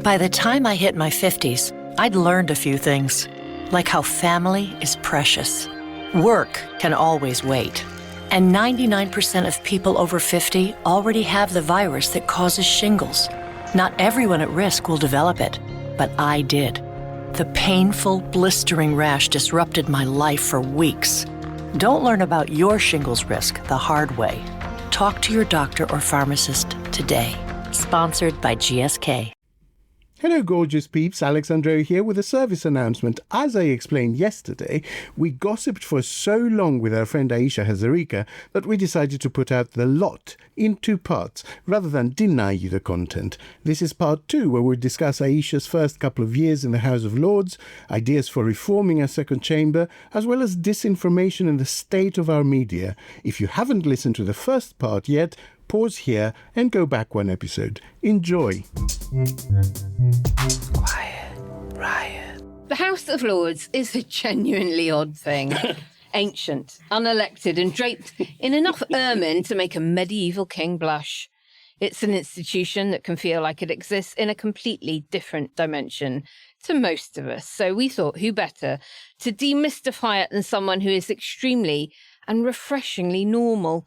By the time I hit my 50s, I'd learned a few things, like how family is precious. Work can always wait. And 99% of people over 50 already have the virus that causes shingles. Not everyone at risk will develop it, but I did. The painful, blistering rash disrupted my life for weeks. Don't learn about your shingles risk the hard way. Talk to your doctor or pharmacist today. Sponsored by GSK. Hello, gorgeous peeps. Andreou here with a service announcement. As I explained yesterday, we gossiped for so long with our friend Ayesha Hazarika that we decided to put out the lot in 2 parts rather than deny you the content. This is part 2, where we discuss Ayesha's first couple of years in the House of Lords, ideas for reforming our second chamber, as well as disinformation and the state of our media. If you haven't listened to the first part yet, pause here and go back 1 episode. Enjoy. Quiet. Riot. The House of Lords is a genuinely odd thing. Ancient, unelected, and draped in enough ermine to make a medieval king blush. It's an institution that can feel like it exists in a completely different dimension to most of us. So we thought, who better to demystify it than someone who is extremely and refreshingly normal.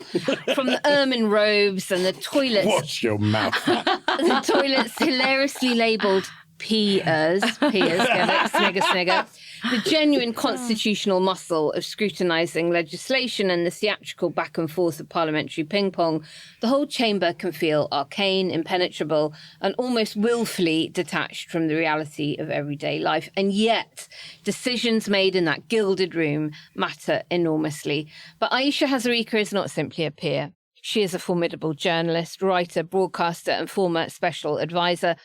From the ermine robes and the toilets... Watch your mouth. The toilets hilariously labelled peers, get it, snigger, snigger. The genuine constitutional muscle of scrutinising legislation and the theatrical back and forth of parliamentary ping-pong, the whole chamber can feel arcane, impenetrable, and almost willfully detached from the reality of everyday life. And yet, decisions made in that gilded room matter enormously. But Ayesha Hazarika is not simply a peer. She is a formidable journalist, writer, broadcaster, and former special advisor,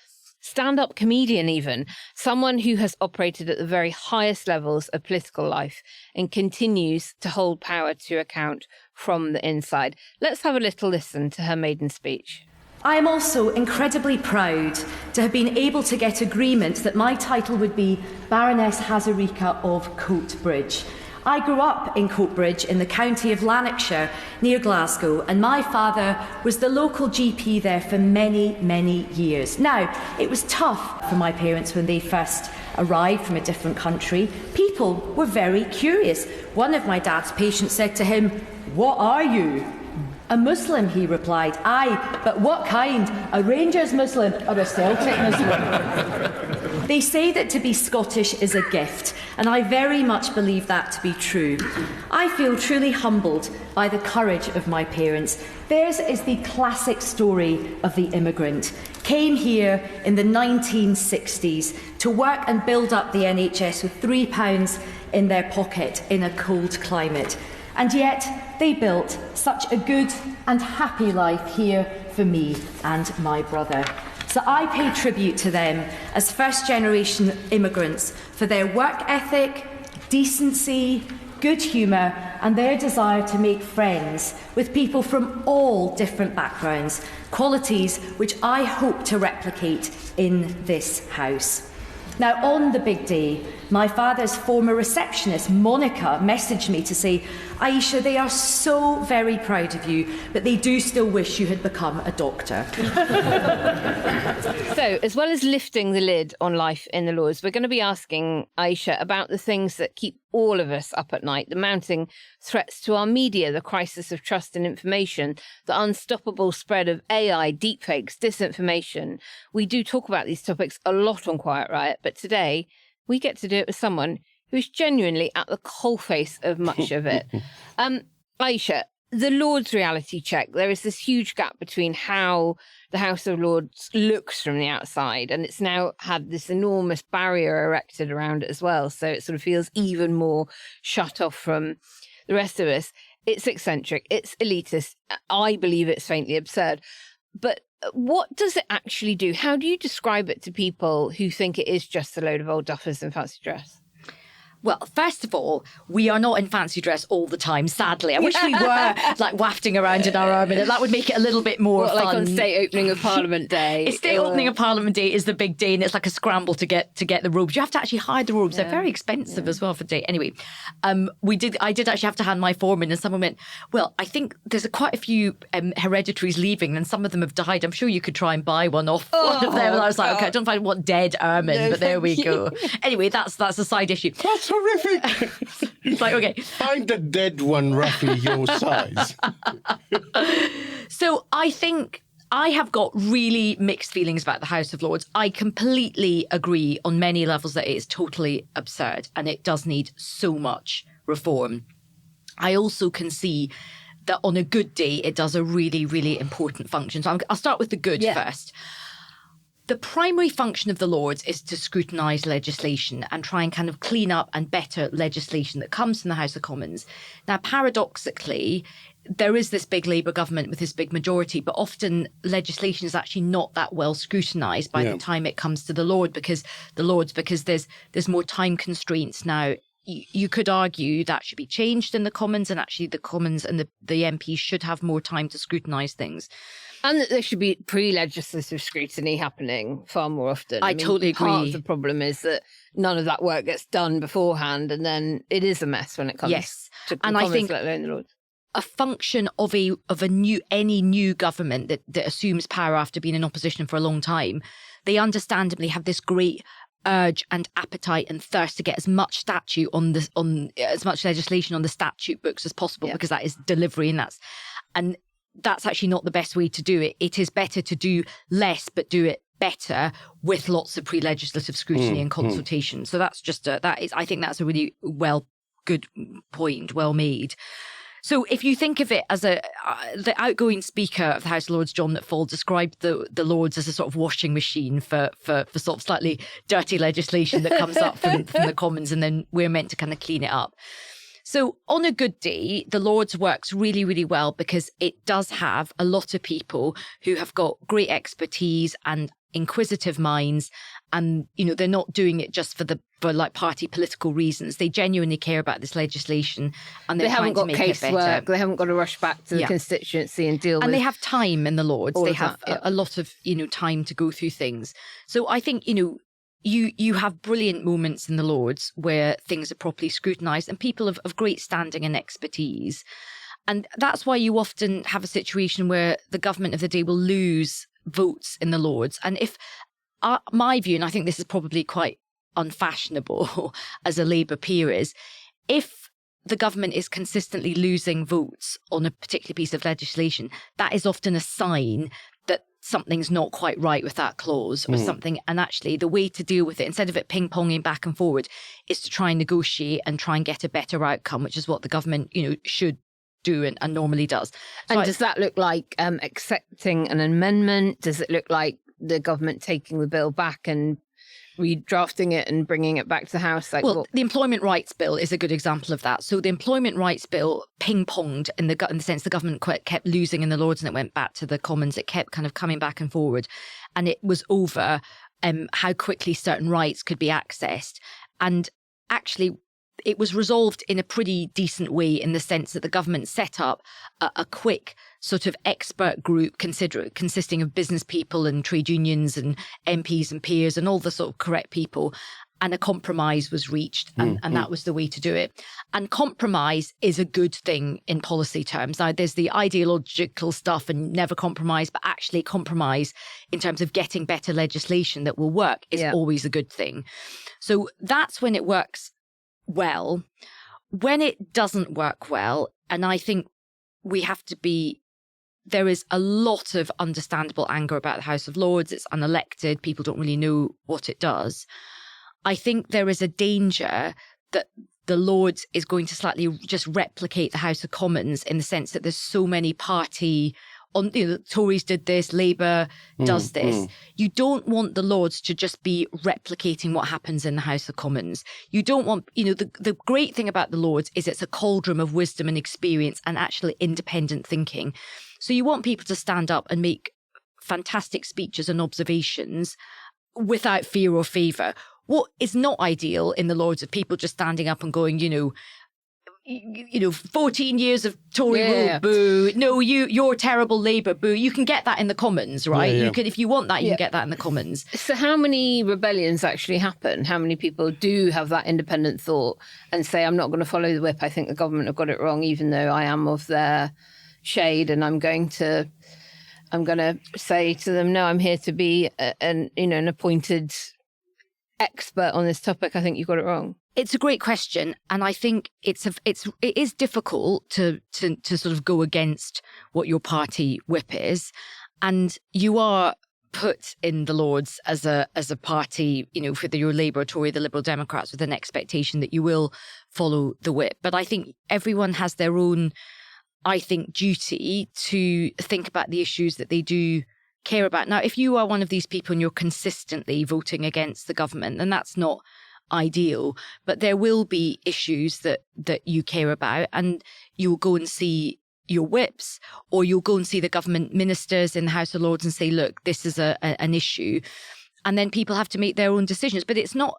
stand-up comedian even, someone who has operated at the very highest levels of political life and continues to hold power to account from the inside. Let's have a little listen to her maiden speech. I am also incredibly proud to have been able to get agreement that my title would be Baroness Hazarika of Coatbridge. I grew up in Coatbridge in the county of Lanarkshire near Glasgow, and my father was the local GP there for many, many years. Now, it was tough for my parents when they first arrived from a different country. People were very curious. One of my dad's patients said to him, "What are you?" "A Muslim," he replied. "Aye, but what kind? A Rangers Muslim or a Celtic Muslim?" They say that to be Scottish is a gift, and I very much believe that to be true. I feel truly humbled by the courage of my parents. Theirs is the classic story of the immigrant. Came here in the 1960s to work and build up the NHS with £3 in their pocket in a cold climate. And yet they built such a good and happy life here for me and my brother. So I pay tribute to them as first-generation immigrants for their work ethic, decency, good humour, and their desire to make friends with people from all different backgrounds, qualities which I hope to replicate in this house. Now, on the big day, my father's former receptionist, Monica, messaged me to say, "Ayesha, they are so very proud of you, but they do still wish you had become a doctor." So, as well as lifting the lid on life in the Lords, we're going to be asking Ayesha about the things that keep all of us up at night, the mounting threats to our media, the crisis of trust in information, the unstoppable spread of AI, deepfakes, disinformation. We do talk about these topics a lot on Quiet Riot, but today we get to do it with someone who is genuinely at the coalface of much of it. Ayesha, the Lords reality check, there is this huge gap between how the House of Lords looks from the outside, and it's now had this enormous barrier erected around it as well. So it sort of feels even more shut off from the rest of us. It's eccentric, it's elitist. I believe it's faintly absurd. But what does it actually do? How do you describe it to people who think it is just a load of old duffers in fancy dress? Well, first of all, we are not in fancy dress all the time, sadly. I wish we were like wafting around in our army. That would make it a little bit more fun. Like on State Opening of Parliament Day. State Opening of Parliament Day is the big day, and it's like a scramble to get the robes. You have to actually hide the robes. They're very expensive as well for day. Anyway, I did actually have to hand my form in, and someone went, well, I think there's quite a few hereditaries leaving, and some of them have died. I'm sure you could try and buy one off one of them. And I was like, okay, I don't find what dead ermine, but there we go. Anyway, that's a side issue. That's horrific. It's like, okay. Find a dead one roughly your size. So I think I have got really mixed feelings about the House of Lords. I completely agree on many levels that it is totally absurd and it does need so much reform. I also can see that on a good day, it does a really, really important function. So I'll start with the good first. The primary function of the Lords is to scrutinise legislation and try and kind of clean up and better legislation that comes from the House of Commons. Now, paradoxically, there is this big Labour government with this big majority, but often legislation is actually not that well scrutinised by the time it comes to the Lords because there's more time constraints now. You could argue that should be changed in the Commons, and actually the Commons and the MPs should have more time to scrutinise things. And that there should be pre-legislative scrutiny happening far more often. I mean, totally agree. Part of the problem is that none of that work gets done beforehand, and then it is a mess when it comes to the Commons, I think let alone the Lords. A function of any new government that assumes power after being in opposition for a long time, they understandably have this great urge and appetite and thirst to get as much as much legislation on the statute books as possible, because that is delivery, and that's actually not the best way to do it. It is better to do less, but do it better with lots of pre-legislative scrutiny and consultation. So that's just I think that's a really good point, well made. So if you think of it as the outgoing Speaker of the House of Lords, John Nuttall, described the Lords as a sort of washing machine for sort of slightly dirty legislation that comes up from the Commons, and then we're meant to kind of clean it up. So on a good day, the Lords works really, really well because it does have a lot of people who have got great expertise and inquisitive minds, and they're not doing it just for like party political reasons. They genuinely care about this legislation, and they haven't got casework. They haven't got to rush back to the constituency and deal with. And they have time in the Lords. They have a lot of time to go through things. So I think you have brilliant moments in the Lords where things are properly scrutinised and people of great standing and expertise. And that's why you often have a situation where the government of the day will lose votes in the Lords. And if my view, and I think this is probably quite unfashionable as a Labour peer, is if the government is consistently losing votes on a particular piece of legislation, that is often a sign that something's not quite right with that clause or something. And actually the way to deal with it, instead of it ping-ponging back and forward, is to try and negotiate and try and get a better outcome, which is what the government, should do and normally does. So and does that look like accepting an amendment? Does it look like the government taking the bill back and redrafting it and bringing it back to the House? The Employment Rights Bill is a good example of that. So the Employment Rights Bill ping-ponged in the sense the government kept losing in the Lords and it went back to the Commons. It kept kind of coming back and forward. And it was over how quickly certain rights could be accessed. And actually, it was resolved in a pretty decent way in the sense that the government set up a quick sort of expert group consisting of business people and trade unions and MPs and peers and all the sort of correct people. And a compromise was reached, and that was the way to do it. And compromise is a good thing in policy terms. Now, there's the ideological stuff and never compromise, but actually compromise in terms of getting better legislation that will work is always a good thing. So that's when it works well. When it doesn't work well, and I think there is a lot of understandable anger about the House of Lords. It's unelected. People don't really know what it does. I think there is a danger that the Lords is going to slightly just replicate the House of Commons in the sense that there's so many the Tories did this, Labour does this. You don't want the Lords to just be replicating what happens in the House of Commons. You don't want, the great thing about the Lords is it's a cauldron of wisdom and experience and actually independent thinking. So you want people to stand up and make fantastic speeches and observations without fear or favour. what is not ideal in the Lords of people just standing up and going, 14 years of Tory rule, boo. No, you're terrible Labour, boo. You can get that in the Commons, right? You can, if you want that, you can get that in the Commons. So how many rebellions actually happen? How many people do have that independent thought and say, I'm not going to follow the whip. I think the government have got it wrong, even though I am of their shade, and I'm going to say to them, no, I'm here to be an appointed expert on this topic. I think you've got it wrong. It's a great question, and I think it is difficult to sort of go against what your party whip is, and you are put in the Lords as a party, for your Labour, Tory, the Liberal Democrats, with an expectation that you will follow the whip. But I think everyone has their own, duty to think about the issues that they do care about. Now, if you are one of these people and you're consistently voting against the government, then that's not ideal, but there will be issues that you care about, and you'll go and see your whips, or you'll go and see the government ministers in the House of Lords and say, look, this is an issue. And then people have to make their own decisions. But it's not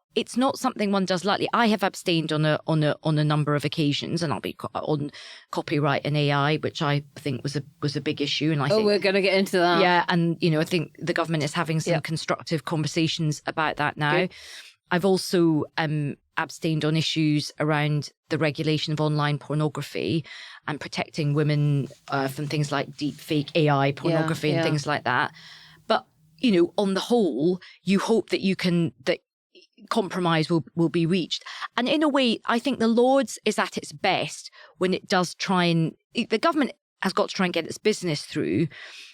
something one does lightly. I have abstained on a number of occasions, and I'll be on copyright and AI, which I think was a big issue. And I think we're going to get into that. Yeah, and I think the government is having some constructive conversations about that now. Good. I've also abstained on issues around the regulation of online pornography and protecting women from things like deep fake AI pornography and things like that. But, on the whole, you hope that compromise will be reached. And in a way, I think the Lords is at its best when it does the government has got to try and get its business through.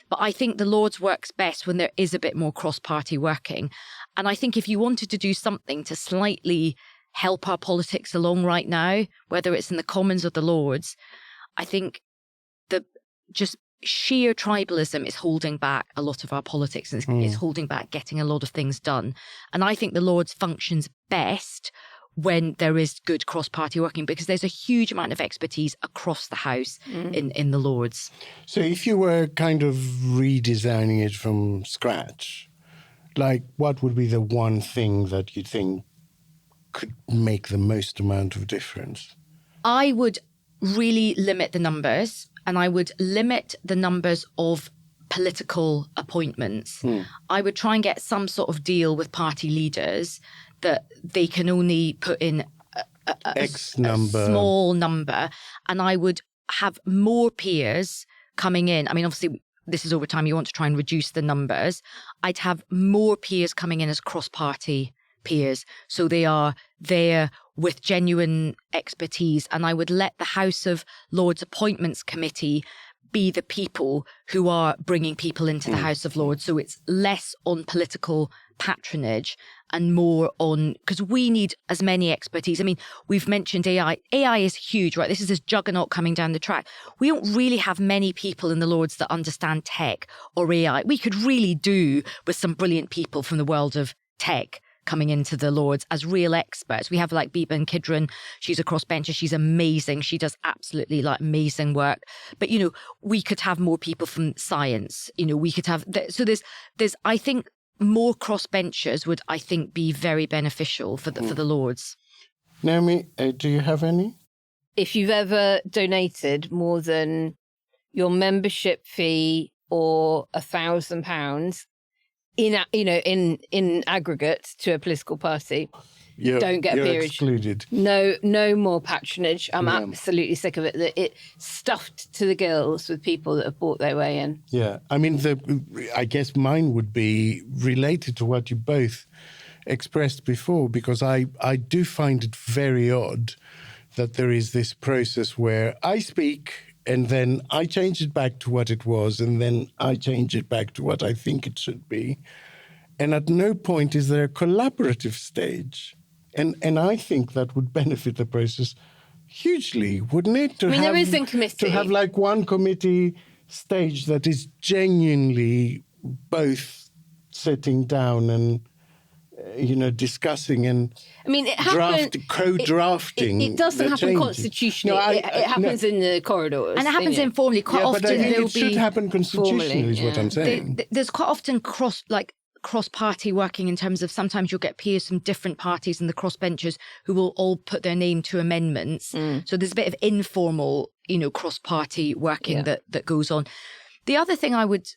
But I think the Lords works best when there is a bit more cross-party working. And I think if you wanted to do something to slightly help our politics along right now, whether it's in the Commons or the Lords, I think the just sheer tribalism is holding back a lot of our politics, and it's holding back getting a lot of things done. And I think the Lords functions best when there is good cross-party working, because there's a huge amount of expertise across the House in the Lords. So if you were kind of redesigning it from scratch, like what would be the one thing that you think could make the most amount of difference? I would really limit the numbers, and I would limit the numbers of political appointments. I would try and get some sort of deal with party leaders that they can only put in a small number, and I would have more peers coming in. I mean, obviously, this is over time. You want to try and reduce the numbers. I'd have more peers coming in as cross-party peers, so they are there with genuine expertise, and I would let the House of Lords Appointments Committee be the people who are bringing people into the House of Lords. So it's less on political patronage and more on, because we need as many expertise. I mean, we've mentioned AI. AI is huge, right? This is this juggernaut coming down the track. We don't really have many people in the Lords that understand tech or AI. We could really do with some brilliant people from the world of tech coming into the Lords as real experts. We have like Biba Kidron. She's a crossbencher. She's amazing. She does absolutely amazing work. But, we could have more people from science. We could have, so there's, I think, more crossbenchers would, I think, be very beneficial for the Lords. Naomi, do you have any? If you've ever donated more than your membership fee or £1,000 in aggregate to a political party, don't get a peerage. Excluded. No more patronage. I'm absolutely sick of it. That it stuffed to the gills with people that have bought their way in. Yeah, I mean, I guess mine would be related to what you both expressed before, because I do find it very odd that there is this process where I speak and then I change it back to what it was, and then I change it back to what I think it should be. And at no point is there a collaborative stage. And I think that would benefit the process hugely, wouldn't it? There is a committee. To have one committee stage that is genuinely both sitting down and discussing and co-drafting. It doesn't happen constitutionally. It happens in the corridors. And it happens informally. Quite often but it should happen constitutionally, is what I'm saying. There's quite often cross-party working in terms of sometimes you'll get peers from different parties and the crossbenchers who will all put their name to amendments. So there's a bit of informal, cross-party working that goes on. The other thing I would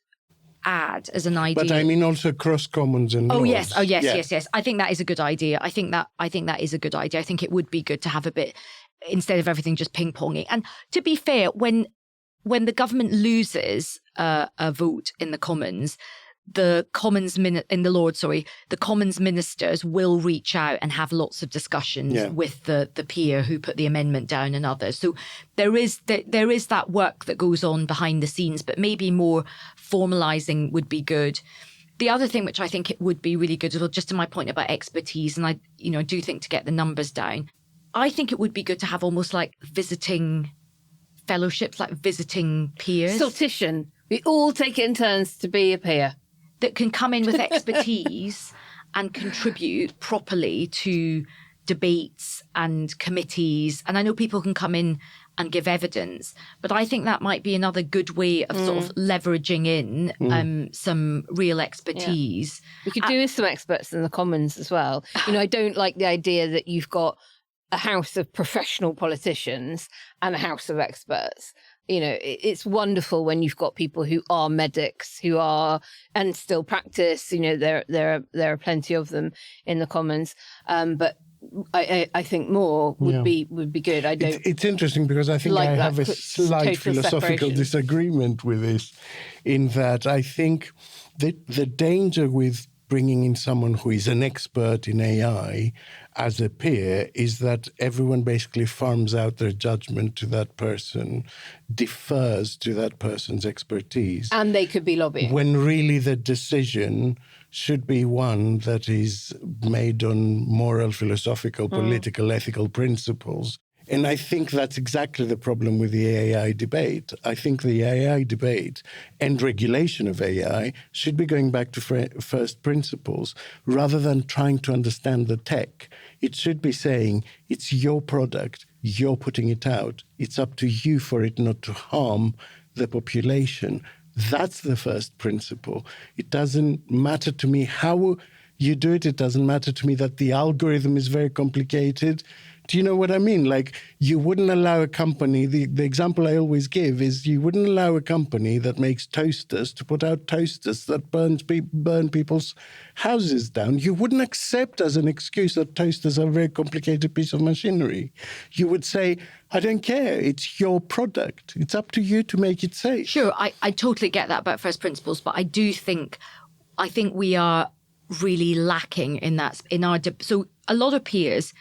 add as an idea, but I mean also cross commons and laws. Yes. I think that is a good idea. I think that is a good idea. I think it would be good to have a bit, instead of everything just ping ponging. And to be fair, when the government loses a vote in the Commons, the Commons ministers will reach out and have lots of discussions with the peer who put the amendment down and others. So there is that work that goes on behind the scenes, but maybe more formalising would be good. The other thing which I think it would be really good, just to my point about expertise, and I do think to get the numbers down, I think it would be good to have almost like visiting fellowships, like visiting peers. Sortition. We all take it in turns to be a peer. That can come in with expertise and contribute properly to debates and committees. And I know people can come in and give evidence, but I think that might be another good way of sort of leveraging in some real expertise. Yeah. We could do with some experts in the Commons as well. I don't like the idea that you've got a house of professional politicians and a house of experts. It's wonderful when you've got people who are medics, who are and still practice. There are plenty of them in the Commons, but I think more would be good. I don't. It's interesting because I think I have a slight philosophical disagreement with this, in that I think that the danger with bringing in someone who is an expert in AI as a peer is that everyone basically farms out their judgment to that person, defers to that person's expertise. And they could be lobbying. When really the decision should be one that is made on moral, philosophical, political, ethical principles. And I think that's exactly the problem with the AI debate. I think the AI debate and regulation of AI should be going back to first principles rather than trying to understand the tech. It should be saying, it's your product, you're putting it out. It's up to you for it not to harm the population. That's the first principle. It doesn't matter to me how you do it. It doesn't matter to me that the algorithm is very complicated. Do you know what I mean? Like, you wouldn't allow a company, the example I always give is you wouldn't allow a company that makes toasters to put out toasters that burn people's houses down. You wouldn't accept as an excuse that toasters are a very complicated piece of machinery. You would say, I don't care. It's your product. It's up to you to make it safe. Sure, I totally get that about first principles, but I think we are really lacking in that. So a lot of peers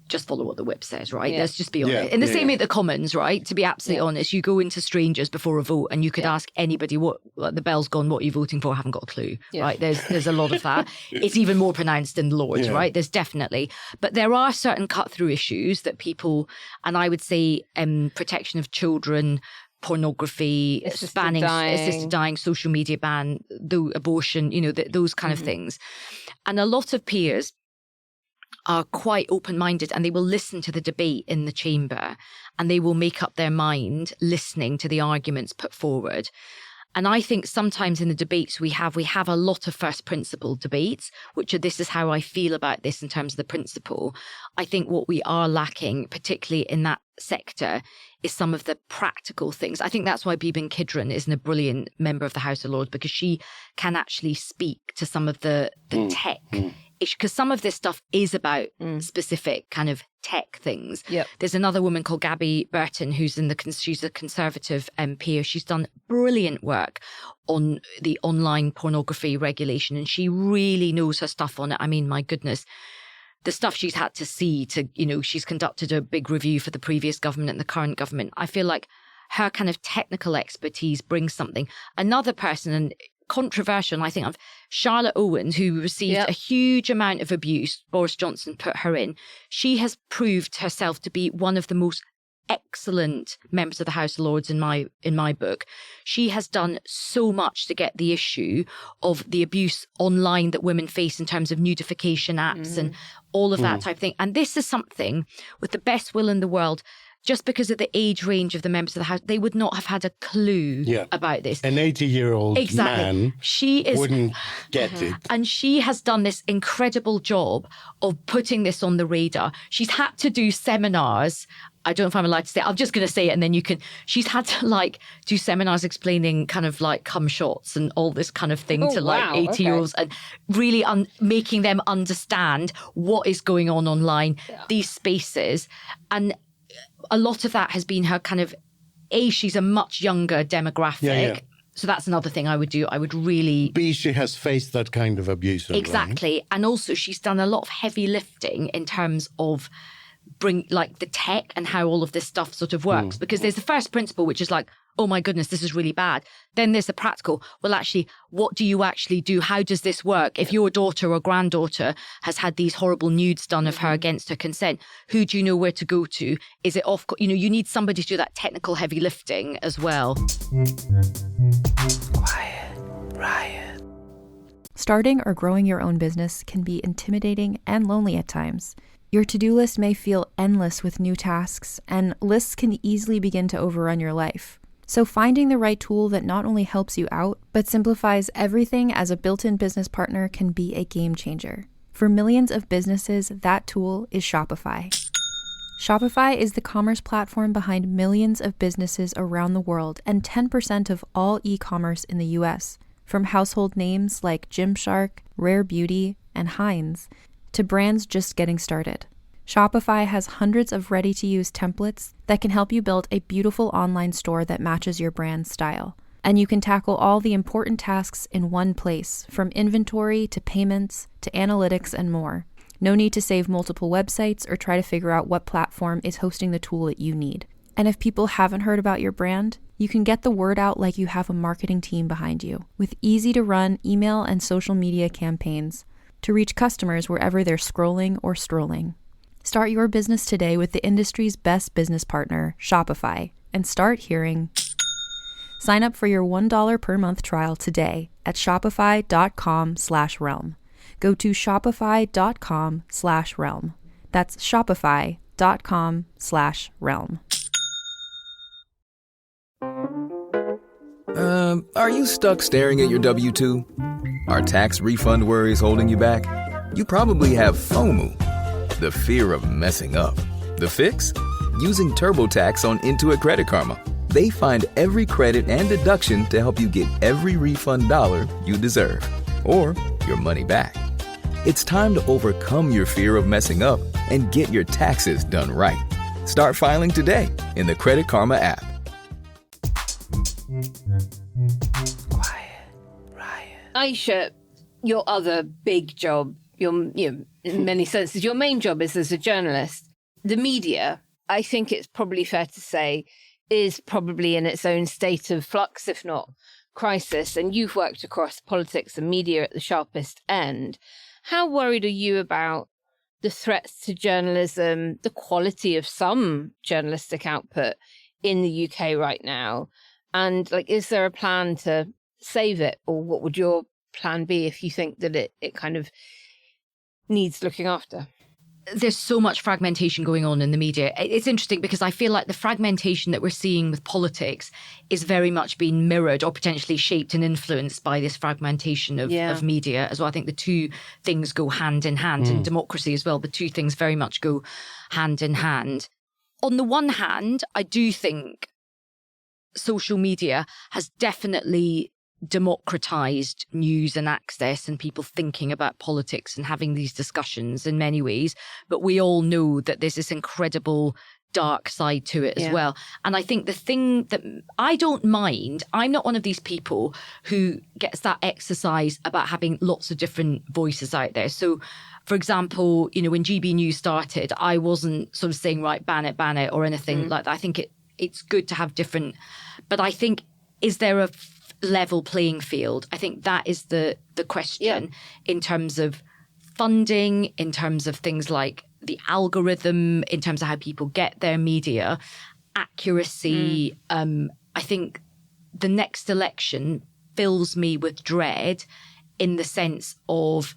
just follow what the whip says, right? Let's just be honest. In the same way, the Commons, right? To be absolutely honest, you go into strangers before a vote and you could ask anybody what the bell's gone, what are you voting for? I haven't got a clue, right? There's a lot of that. It's even more pronounced in the Lords, right? There's definitely. But there are certain cut-through issues that people, and I would say protection of children, pornography, assisted dying, social media ban, abortion, those kind of things. And a lot of peers are quite open-minded and they will listen to the debate in the chamber and they will make up their mind listening to the arguments put forward. And I think sometimes in the debates we have a lot of first principle debates, which are this is how I feel about this in terms of the principle. I think what we are lacking, particularly in that sector, is some of the practical things. I think that's why Beeban Kidron isn't a brilliant member of the House of Lords, because she can actually speak to some of the tech because some of this stuff is about specific kind of tech things. Yep. There's another woman called Gabby Burton who's she's a Conservative MP. She's done brilliant work on the online pornography regulation and she really knows her stuff on it. I mean, my goodness, the stuff she's had to see she's conducted a big review for the previous government and the current government. I feel like her kind of technical expertise brings something. Another person, and controversial, and I think of Charlotte Owens, who received a huge amount of abuse. Boris Johnson put her in. She has proved herself to be one of the most excellent members of the House of Lords in my book. She has done so much to get the issue of the abuse online that women face in terms of nudification apps and all of that type of thing. And this is something, with the best will in the world, just because of the age range of the members of the House, they would not have had a clue about this. An 80-year-old man wouldn't get it. And she has done this incredible job of putting this on the radar. She's had to do seminars. I don't know if I'm allowed to say it. I'm just going to say it and then you can. She's had to do seminars explaining kind of cum shots and all this kind of thing to 80-year-olds and really making them understand what is going on online, these spaces. And a lot of that has been her kind of, she's a much younger demographic. So that's another thing I would do. I would really... she has faced that kind of abuse. Exactly. Online. And also she's done a lot of heavy lifting in terms of the tech and how all of this stuff sort of works. Because there's the first principle, which is oh my goodness, this is really bad. Then there's the practical. Well, actually, what do you actually do? How does this work? If your daughter or granddaughter has had these horrible nudes done of her against her consent, who do you know where to go to? Is it off? You need somebody to do that technical heavy lifting as well. Quiet Riot. Starting or growing your own business can be intimidating and lonely at times. Your to-do list may feel endless with new tasks, and lists can easily begin to overrun your life. So finding the right tool that not only helps you out, but simplifies everything as a built-in business partner can be a game changer. For millions of businesses, that tool is Shopify. Shopify is the commerce platform behind millions of businesses around the world and 10% of all e-commerce in the US. From household names like Gymshark, Rare Beauty, and Heinz, to brands just getting started. Shopify has hundreds of ready-to-use templates that can help you build a beautiful online store that matches your brand's style. And you can tackle all the important tasks in one place, from inventory to payments to analytics and more. No need to save multiple websites or try to figure out what platform is hosting the tool that you need. And if people haven't heard about your brand, you can get the word out like you have a marketing team behind you, with easy-to-run email and social media campaigns to reach customers wherever they're scrolling or strolling. Start your business today with the industry's best business partner, Shopify, and start hearing. Sign up for your $1 per month trial today at shopify.com/realm. Go to shopify.com/realm. That's shopify.com/realm. Are you stuck staring at your W-2? Are tax refund worries holding you back? You probably have FOMO, the fear of messing up. The fix? Using TurboTax on Intuit Credit Karma. They find every credit and deduction to help you get every refund dollar you deserve, or your money back. It's time to overcome your fear of messing up and get your taxes done right. Start filing today in the Credit Karma app. Quiet Riot. Ayesha, your other big job, in many senses, your main job is as a journalist. The media, I think it's probably fair to say, is probably in its own state of flux, if not crisis. And you've worked across politics and media at the sharpest end. How worried are you about the threats to journalism, the quality of some journalistic output in the UK right now? And is there a plan to save it? Or what would your plan be if you think that it kind of needs looking after? There's so much fragmentation going on in the media. It's interesting because I feel like the fragmentation that we're seeing with politics is very much being mirrored or potentially shaped and influenced by this fragmentation of media as well. I think the two things go hand in hand, and democracy as well. The two things very much go hand in hand. On the one hand, I do think social media has definitely democratized news and access and people thinking about politics and having these discussions in many ways. But we all know that there's this incredible dark side to it as well. And I think the thing that I don't mind, I'm not one of these people who gets that exercise about having lots of different voices out there. So, for example, when GB News started, I wasn't sort of saying, right, ban it or anything like that. I think it's good to have different, but I think, is there a level playing field? I think that is the question in terms of funding, in terms of things like the algorithm, in terms of how people get their media, accuracy. I think the next election fills me with dread in the sense of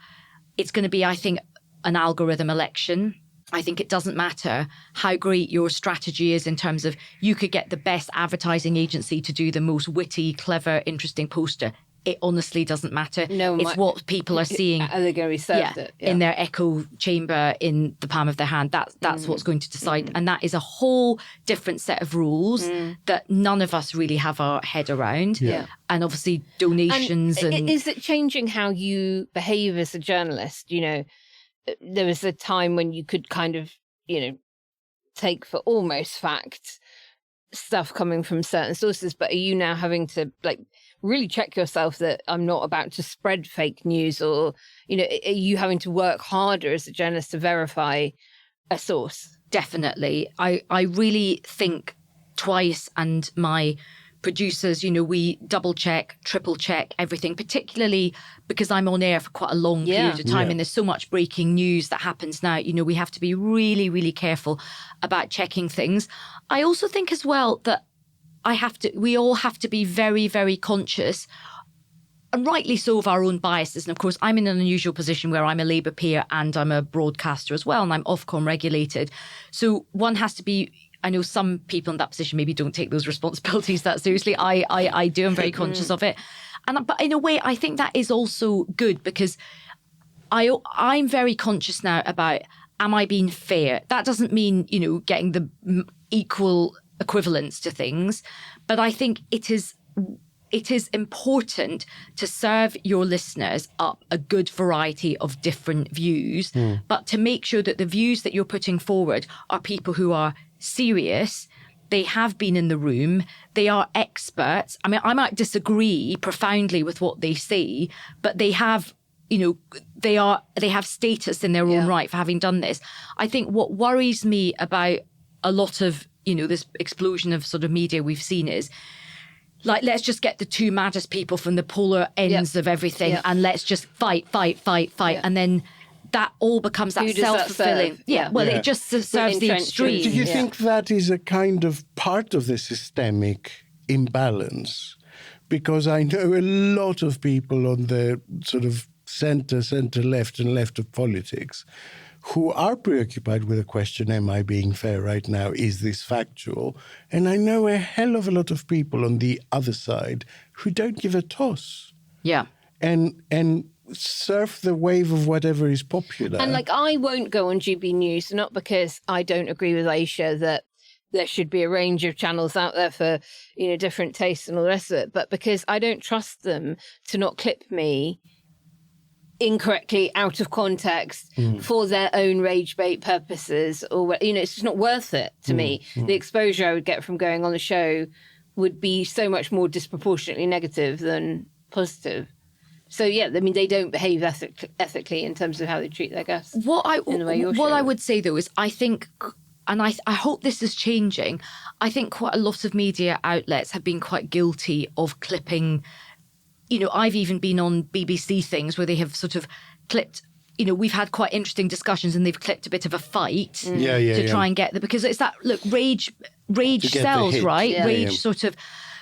it's going to be, I think, an algorithm election. I think it doesn't matter how great your strategy is in terms of you could get the best advertising agency to do the most witty, clever, interesting poster. It honestly doesn't matter. No, it's what people are seeing. Are they going to be served it? Yeah. In their echo chamber in the palm of their hand. That's what's going to decide. And that is a whole different set of rules that none of us really have our head around. Yeah. And obviously donations. And is it changing how you behave as a journalist? You know, there was a time when you could kind of, you know, take for almost fact stuff coming from certain sources, but are you now having to like really check yourself that I'm not about to spread fake news, or, you know, are you having to work harder as a journalist to verify a source? Definitely. I really think twice, and my producers, you know, we double check, triple check everything, particularly because I'm on air for quite a long period of time and there's so much breaking news that happens now. You know, we have to be really, really careful about checking things. I also think as well that we all have to be very, very conscious, and rightly so, of our own biases. And of course, I'm in an unusual position where I'm a Labour peer and I'm a broadcaster as well, and I'm Ofcom regulated. So one has to be, I know some people in that position maybe don't take those responsibilities that seriously. I do. I'm very conscious of it. But in a way, I think that is also good, because I'm very conscious now about, am I being fair? That doesn't mean, you know, getting the equal equivalence to things, but I think it is important to serve your listeners up a good variety of different views, but to make sure that the views that you're putting forward are people who are serious. They have been in the room. They are experts. I mean, I might disagree profoundly with what they say, but they have, you know, they have status in their own right for having done this. I think what worries me about a lot of, you know, this explosion of sort of media we've seen is, like, let's just get the two maddest people from the polar ends of everything and let's just fight. And then that all becomes that self-fulfilling. It just serves the extreme. Do you think that is a kind of part of the systemic imbalance? Because I know a lot of people on the sort of centre-left and left of politics who are preoccupied with the question, am I being fair right now? Is this factual? And I know a hell of a lot of people on the other side who don't give a toss. Yeah. And surf the wave of whatever is popular. And like, I won't go on GB News, not because I don't agree with Ayesha that there should be a range of channels out there for, you know, different tastes and all the rest of it, but because I don't trust them to not clip me incorrectly out of context for their own rage bait purposes, or, you know, it's just not worth it to me. The exposure I would get from going on the show would be so much more disproportionately negative than positive. So yeah, I mean, they don't behave ethically in terms of how they treat their guests. What I would say though is, I think, and I hope this is changing, I think quite a lot of media outlets have been quite guilty of clipping. You know, I've even been on BBC things where they have sort of clipped, you know, we've had quite interesting discussions and they've clipped a bit of a fight to try and get the, because it's that, look, rage sells, right? Rage sort of.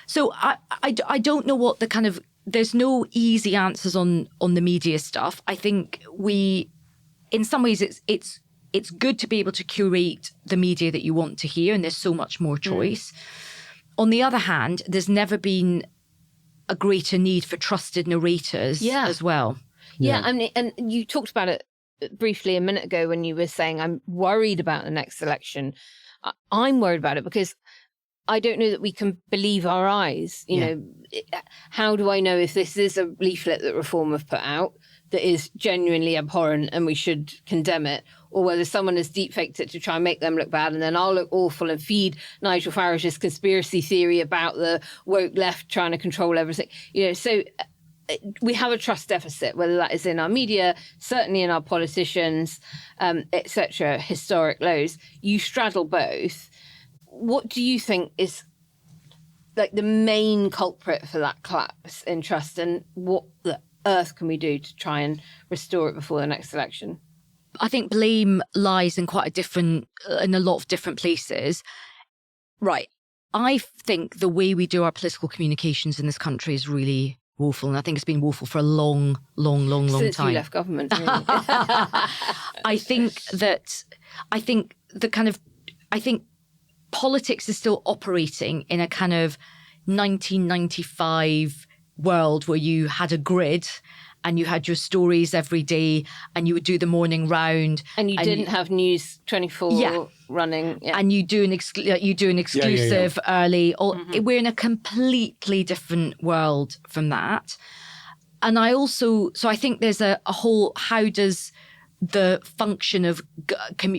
So I don't know what the kind of, there's no easy answers on the media stuff. I think in some ways it's good to be able to curate the media that you want to hear, and there's so much more choice. On the other hand, there's never been a greater need for trusted narrators as well. Yeah, I mean, and you talked about it briefly a minute ago when you were saying, I'm worried about the next election. I'm worried about it because I don't know that we can believe our eyes. You know, how do I know if this is a leaflet that Reform have put out that is genuinely abhorrent and we should condemn it, or whether someone has deepfaked it to try and make them look bad and then I'll look awful and feed Nigel Farage's conspiracy theory about the woke left trying to control everything. You know, so we have a trust deficit, whether that is in our media, certainly in our politicians, etc., historic lows. You straddle both. What do you think is like the main culprit for that collapse in trust, and what the earth can we do to try and restore it before the next election? I think blame lies in in a lot of different places. Right. I think the way we do our political communications in this country is really woeful, and I think it's been woeful for a long time. Since you left government. Really. I think that I think politics is still operating in a kind of 1995 world where you had a grid and you had your stories every day and you would do the morning round. And you didn't have News 24 running. Yeah. And you do an exclusive early. We're in a completely different world from that. And I think there's a whole, how does the function of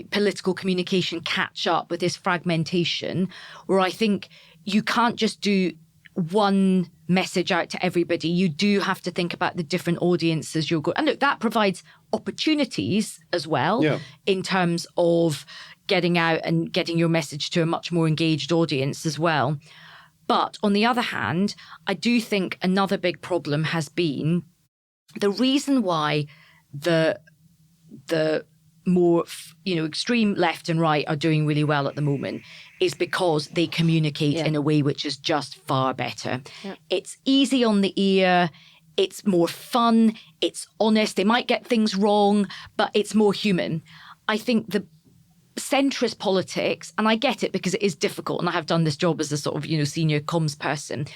political communication catch up with this fragmentation, where I think you can't just do one message out to everybody. You do have to think about the different audiences you're going. And look, that provides opportunities as well in terms of getting out and getting your message to a much more engaged audience as well. But on the other hand, I do think another big problem has been the reason why the more, extreme left and right are doing really well at the moment is because they communicate in a way which is just far better. Yeah. It's easy on the ear. It's more fun. It's honest. They might get things wrong, but it's more human. I think the centrist politics, and I get it because it is difficult, and I have done this job as a sort of, senior comms person.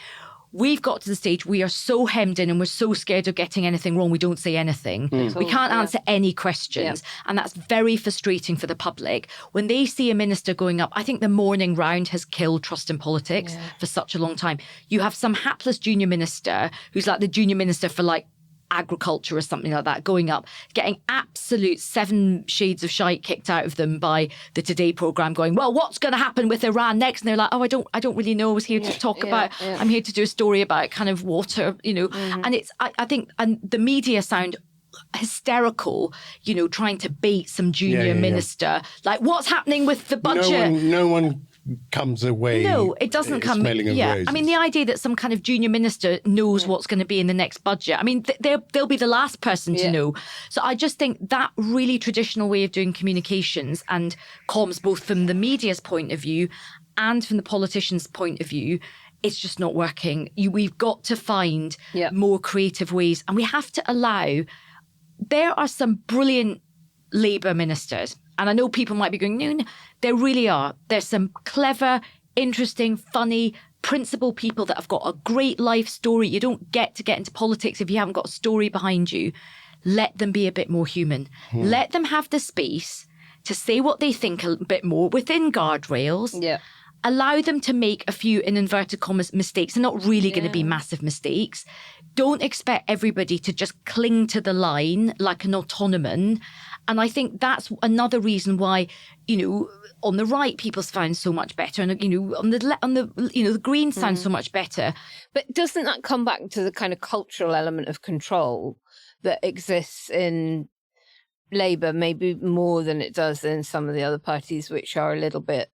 We've got to the stage we are so hemmed in and we're so scared of getting anything wrong, we don't say anything. We can't answer any questions. And that's very frustrating for the public. When they see a minister going up, I think the morning round has killed trust in politics for such a long time. You have some hapless junior minister who's like the junior minister for agriculture or something like that, going up, getting absolute 7 shades of shite kicked out of them by the Today programme, going, well, what's going to happen with Iran next? And they're like, oh, I don't really know. I was here to talk about, I'm here to do a story about kind of water, and it's, I think, and the media sound hysterical, trying to bait some junior minister, like what's happening with the budget? No one comes away. No, it doesn't come. Roses. I mean, the idea that some kind of junior minister knows what's going to be in the next budget. I mean, they'll be the last person to know. So I just think that really traditional way of doing communications and comms, both from the media's point of view and from the politician's point of view, it's just not working. We've got to find more creative ways, and we have to allow. There are some brilliant Labour ministers. And I know people might be going, no, there really are. There's some clever, interesting, funny, principled people that have got a great life story. You don't get to get into politics if you haven't got a story behind you. Let them be a bit more human. Let them have the space to say what they think a bit more within guardrails. Yeah. Allow them to make a few, in inverted commas, mistakes. They're not really going to be massive mistakes. Don't expect everybody to just cling to the line like an autonoman. And I think that's another reason why, on the right, people sound so much better, and on the Greens sound so much better. But doesn't that come back to the kind of cultural element of control that exists in Labour, maybe more than it does in some of the other parties, which are a little bit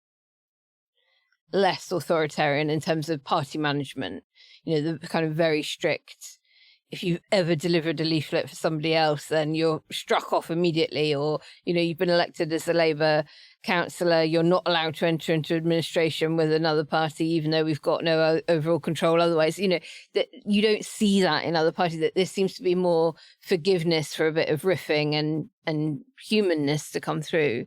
less authoritarian in terms of party management? The kind of very strict. If you've ever delivered a leaflet for somebody else, then you're struck off immediately, or, you've been elected as a Labour councillor, you're not allowed to enter into administration with another party, even though we've got no overall control otherwise. That you don't see that in other parties, that there seems to be more forgiveness for a bit of riffing and humanness to come through.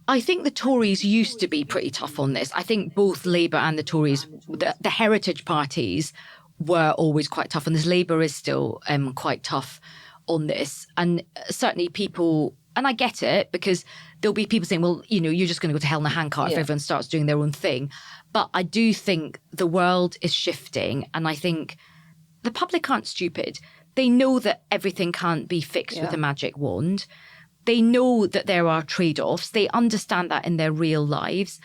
I think the Tories used to be pretty tough on this. I think both Labour and the Tories, the heritage parties, were always quite tough, and this Labour is still quite tough on this. And certainly people, and I get it, because there'll be people saying, well, you're just going to go to hell in a handcart if everyone starts doing their own thing. But I do think the world is shifting, and I think the public aren't stupid. They know that everything can't be fixed with a magic wand. They know that there are trade-offs. They understand that in their real lives.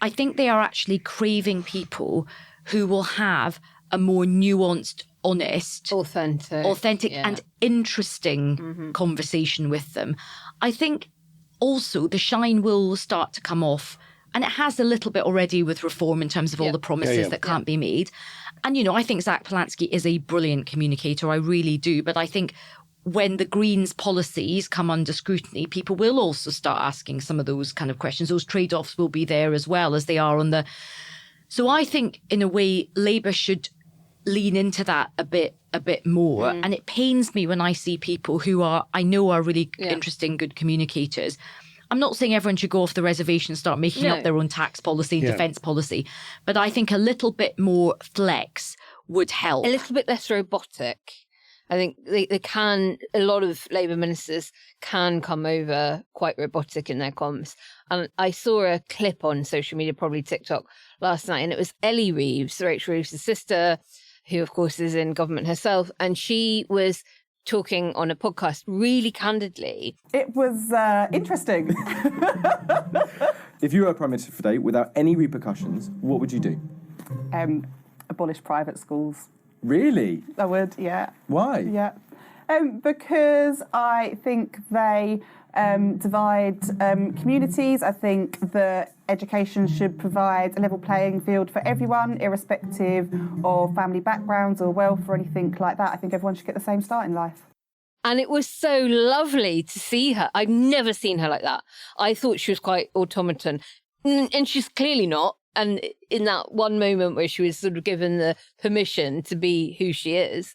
I think they are actually craving people who will have a more nuanced, honest, authentic and interesting conversation with them. I think also the shine will start to come off, and it has a little bit already with reform in terms of all the promises that can't be made. And, I think Zach Polanski is a brilliant communicator. I really do. But I think when the Greens policies come under scrutiny, people will also start asking some of those kind of questions. Those trade-offs will be there as well as they are on the... So I think, in a way, Labour should lean into that a bit more. And it pains me when I see people who I know are really interesting, good communicators. I'm not saying everyone should go off the reservation and start making up their own tax policy, defence policy, but I think a little bit more flex would help. A little bit less robotic. I think they can, a lot of Labour ministers can come over quite robotic in their comms. And I saw a clip on social media, probably TikTok, last night, and it was Ellie Reeves, Rachel Reeves' sister, who of course is in government herself, and she was talking on a podcast really candidly. It was interesting. If you were Prime Minister for today, without any repercussions, what would you do? Abolish private schools. Really? I would, yeah. Why? Yeah. Because I think they divide communities. I think that education should provide a level playing field for everyone, irrespective of family backgrounds or wealth or anything like that. I think everyone should get the same start in life. And it was so lovely to see her. I've never seen her like that. I thought she was quite automaton. And she's clearly not. And in that one moment where she was sort of given the permission to be who she is,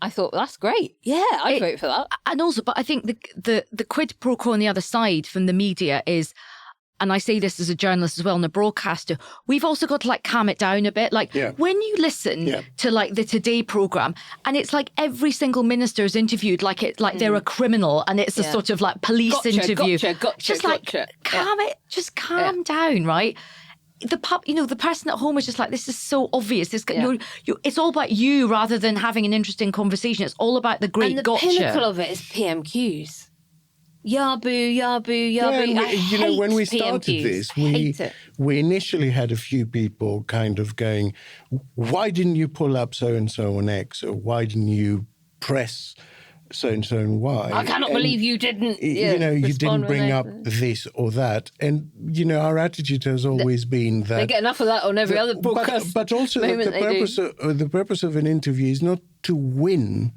I thought, that's great. Yeah, I'd vote for that. And also, but I think the quid pro quo on the other side from the media is, and I say this as a journalist as well and a broadcaster, we've also got to like calm it down a bit. Like when you listen to like the Today programme, and it's like every single minister is interviewed like they're a criminal, and it's a sort of like police interview. Just like calm down, right? The person at home is just like, this is so obvious. It's all about you rather than having an interesting conversation. It's all about the great gotcha. And the pinnacle of it is PMQs. Yabu. Yeah, when we started this, we initially had a few people kind of going, why didn't you pull up so-and-so on X, or why didn't you press so-and-so and Y? I cannot believe you didn't, you didn't bring up this or that. And, our attitude has always been that... They get enough of that on every other broadcast. But also the purpose of an interview is not to win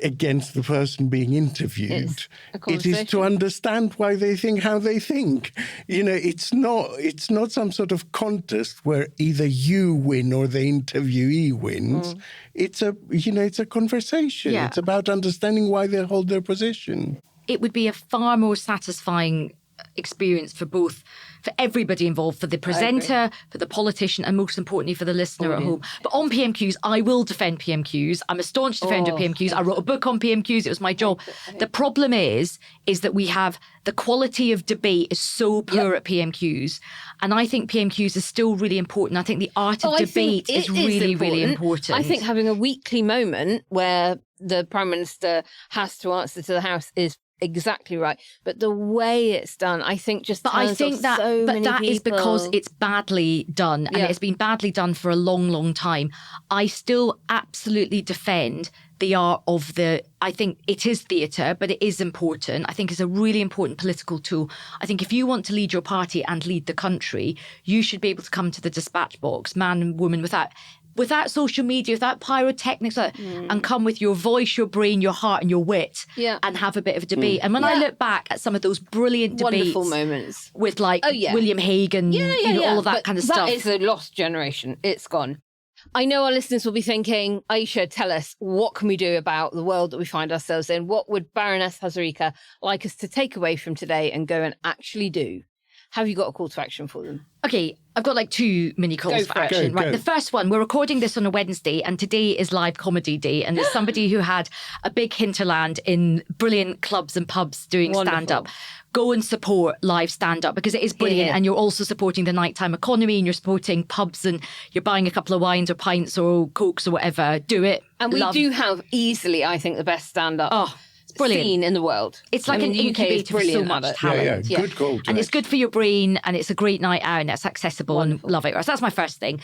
against the person being interviewed. It is to understand why they think how they think. It's not some sort of contest where either you win or the interviewee wins. It's a conversation. Yeah. It's about understanding why they hold their position. It would be a far more satisfying experience for everybody involved, for the presenter, for the politician, and most importantly for the listener at home. But on PMQs, I will defend PMQs. I'm a staunch defender of PMQs. I wrote a book on PMQs. It was my job. The problem is that we have the quality of debate is so poor at PMQs. And I think PMQs is still really important. I think the art of debate is really, really important. I think having a weekly moment where the Prime Minister has to answer to the House is exactly right, but the way it's done, I think that is because it's badly done, and it's been badly done for a long, long time. I still absolutely defend the art of I think it is theatre, but it is important. I think it's a really important political tool. I think if you want to lead your party and lead the country, you should be able to come to the dispatch box, man and woman, without social media, without pyrotechnics, and come with your voice, your brain, your heart and your wit, and have a bit of a debate. And when I look back at some of those brilliant debates, wonderful moments with William Hague and all of that kind of stuff. That is a lost generation. It's gone. I know our listeners will be thinking, Ayesha, tell us, what can we do about the world that we find ourselves in? What would Baroness Hazarika like us to take away from today and go and actually do? Have you got a call to action for them? Okay, I've got like 2 mini calls for action. Right, the first one, we're recording this on a Wednesday, and today is live comedy day, and there's somebody who had a big hinterland in brilliant clubs and pubs doing stand-up. Go and support live stand-up, because it is brilliant, and you're also supporting the nighttime economy, and you're supporting pubs, and you're buying a couple of wines or pints or cokes or whatever. Do it. And we do have easily, I think, the best stand-up scene in the world. It's like an incubator for so much talent. Yeah. Good call. And it's good for your brain, and it's a great night out, and it's accessible. Wonderful. And love it. So that's my first thing.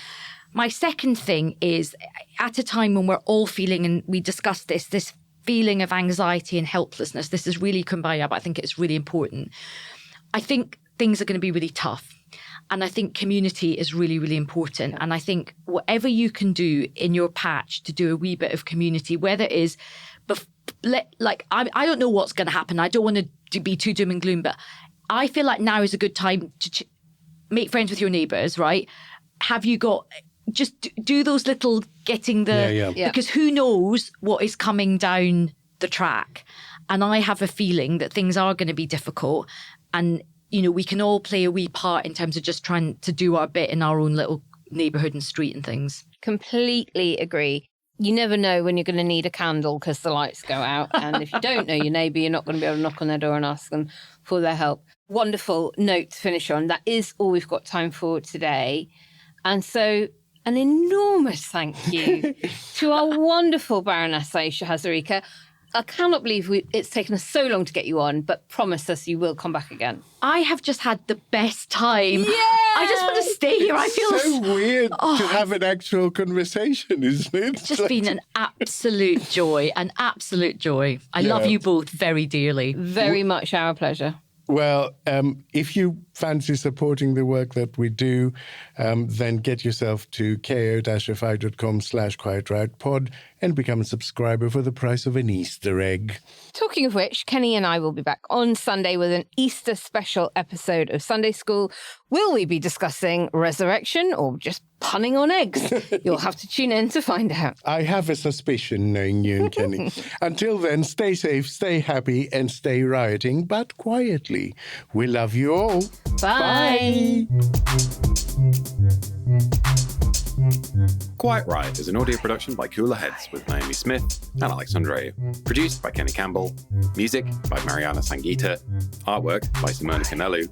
My second thing is, at a time when we're all feeling, and we discussed this feeling of anxiety and helplessness, this is really kumbaya, but I think it's really important. I think things are going to be really tough. And I think community is really, really important. And I think whatever you can do in your patch to do a wee bit of community, whether it is, I don't know what's going to happen. I don't want to be too doom and gloom, but I feel like now is a good time to make friends with your neighbours, right? Have you got, just do those little getting the, because who knows what is coming down the track. And I have a feeling that things are going to be difficult. And, you know, we can all play a wee part in terms of just trying to do our bit in our own little neighbourhood and street and things. Completely agree. You never know when you're going to need a candle because the lights go out. And if you don't know your neighbour, you're not going to be able to knock on their door and ask them for their help. Wonderful note to finish on. That is all we've got time for today. And so an enormous thank you to our wonderful Baroness Ayesha Hazarika. I cannot believe it's taken us so long to get you on, but promise us you will come back again. I have just had the best time. Yeah! I just want to stay here. I feel so weird to have an actual conversation, isn't it? It's just been an absolute joy, I love you both very dearly. Very much our pleasure. Well, if you fancy supporting the work that we do, then get yourself to ko-fi.com/quietriotpod and become a subscriber for the price of an Easter egg. Talking of which, Kenny and I will be back on Sunday with an Easter special episode of Sunday School. Will we be discussing resurrection or just punning on eggs? You'll have to tune in to find out. I have a suspicion, knowing you and Kenny. Until then, stay safe, stay happy, and stay rioting, but quietly. We love you all. Bye. Quiet Riot is an audio production by Cooler Heads with Naomi Smith and Andreou. Produced by Kenny Campbell. Music by Mariana Sangeeta. Artwork by Simona Canelu.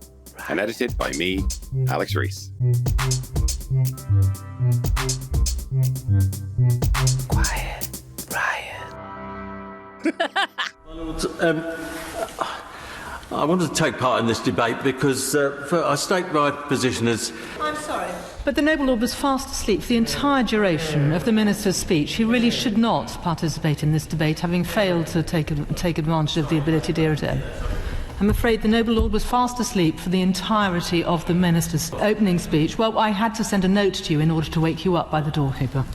And edited by me, Alex Reese. Quiet Riot. I wanted to take part in this debate because I state my position as... I'm sorry, but the Noble Lord was fast asleep for the entire duration of the Minister's speech. He really should not participate in this debate, having failed to take advantage of the ability to hear it in. I'm afraid the Noble Lord was fast asleep for the entirety of the Minister's opening speech. Well, I had to send a note to you in order to wake you up by the doorkeeper.